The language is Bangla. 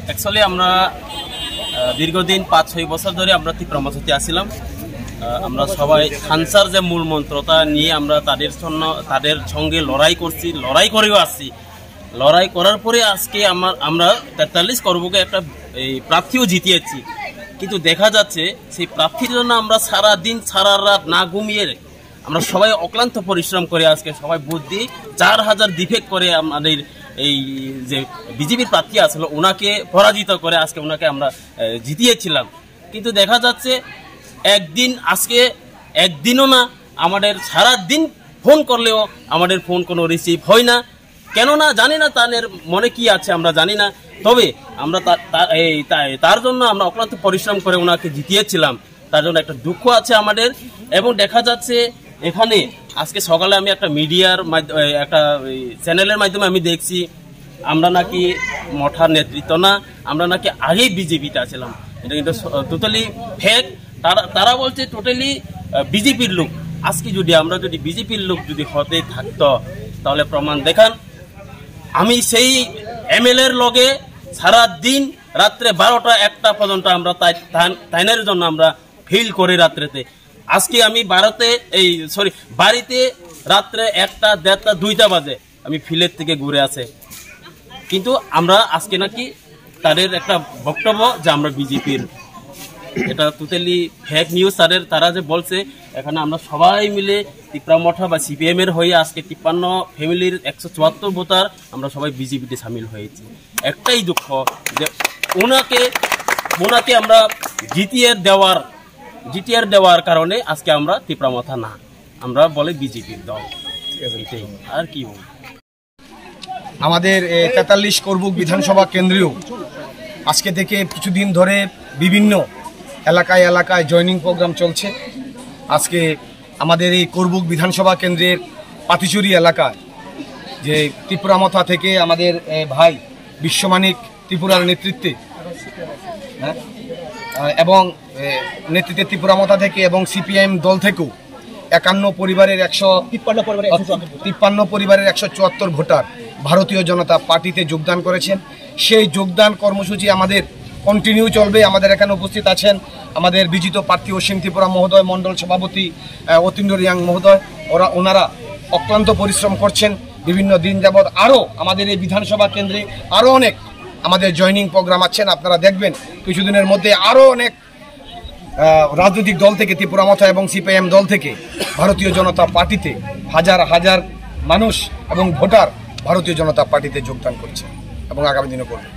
অ্যাকচুয়ালি আমরা দীর্ঘদিন ৫-৬ বছর ধরে আমরা তীব্রমথাতে আসছিলাম। আমরা সবাই খানসার যে মূল মন্ত্রতা নিয়ে আমরা তাদের সঙ্গে লড়াই করছি, লড়াই করেও আসছি। লড়াই করার পরে আজকে আমরা ৪৩ করবকে একটা প্রার্থীও জিতিয়েছি। কিন্তু দেখা যাচ্ছে সেই প্রার্থীর জন্য আমরা সারা দিন সারা রাত না ঘুমিয়ে আমরা সবাই অক্লান্ত পরিশ্রম করে আজকে সবাই বুদ্ধি ৪,০০০ ডিফেক্ট করে আমাদের এই যে বিজেপির প্রার্থী আসলে ওনাকে পরাজিত করে আজকে ওনাকে আমরা জিতিয়েছিলাম। কিন্তু দেখা যাচ্ছে আজকে একদিনও না, আমাদের সারা দিন ফোন করলেও আমাদের ফোন কোনো রিসিভ হয় না। কেননা জানি না তাদের মনে কি আছে, আমরা জানি না। তবে আমরা তার জন্য আমরা অক্লান্ত পরিশ্রম করে ওনাকে জিতিয়েছিলাম, তার জন্য একটা দুঃখ আছে আমাদের। এবং দেখা যাচ্ছে এখানে আজকে সকালে আমি একটা মিডিয়ার মাধ্যমে একটা চ্যানেলের মাধ্যমে আমি দেখছি আমরা নাকি মঠার নেতৃত্ব না, আমরা নাকি আগেই বিজেপিতে ছিলাম। এটা কিন্তু টোটালি ফেক। তারা বলছে টোটালি বিজেপির লোক। আজকে আমরা যদি বিজেপির লোক যদি হতে থাকতো তাহলে প্রমাণ দেখান। আমি সেই এমএলএর লগে সারা দিন রাত্রে ১২টা-১টা পর্যন্ত আমরা তাইনের জন্য আমরা ফিল করি রাত্রেতে। আজকে আমি বাড়িতে রাত্রে ১টা, ১:৩০, ২টা বাজে আমি ফিল্ডের থেকে ঘুরে আসে। কিন্তু আমরা আজকে নাকি তাদের একটা বক্তব্য যে আমরা বিজেপির, এটা টোটালি ফেক নিউজ। তারা যে বলছে এখানে আমরা সবাই মিলে তীব্রমঠা বা সিপিএম এর হয়ে আজকে ৫৩ ফ্যামিলির ১৭৪ ভোটার আমরা সবাই বিজেপিতে সামিল হয়েছি। একটাই দুঃখ যে ওনাকে আমরা জিটিআর দেওয়ার কারণে আজকে আমরা তীব্রমথা না, আমরা বলে বিজেপির দল। এটাই, আর কি বল। আমাদের ৪৩ করবুক বিধানসভা কেন্দ্রেও আজকে থেকে কিছুদিন ধরে বিভিন্ন এলাকায় জয়নিং প্রোগ্রাম চলছে। আজকে আমাদের এই করবুক বিধানসভা কেন্দ্রের পাতিচুরি এলাকায় যে ত্রিপুরামথা থেকে আমাদের ভাই বিশ্বমানিক ত্রিপুরার নেতৃত্বে এবং নেতৃত্বে ত্রিপুরামথা থেকে এবং সিপিএম দল থেকেও ৫১ পরিবারের ১৫ পরিবারের ১৭৪ ভোটার ভারতীয় জনতা পার্টিতে যোগদান করেছেন। সেই যোগদান কর্মসূচি আমাদের কন্টিনিউ চলবে। আমাদের এখানে উপস্থিত আছেন আমাদের বিজিত প্রার্থী অসীম ত্রিপুরা মহোদয়, মণ্ডল সভাপতি অতীন্দ্র রিয়াং মহোদয়। ওনারা অক্লান্ত পরিশ্রম করছেন বিভিন্ন দিন যাবৎ। আরও আমাদের এই বিধানসভা কেন্দ্রে আরও অনেক আমাদের জয়নিং প্রোগ্রাম আছেন, আপনারা দেখবেন কিছুদিনের মধ্যে আরও অনেক রাজনৈতিক দল থেকে ত্রিপুরামথা এবং সিপিএম দল থেকে ভারতীয় জনতা পার্টিতে হাজার হাজার মানুষ এবং ভোটার ভারতীয় জনতা পার্টিতে যোগদান করছে এবং আগামী দিনে করবে।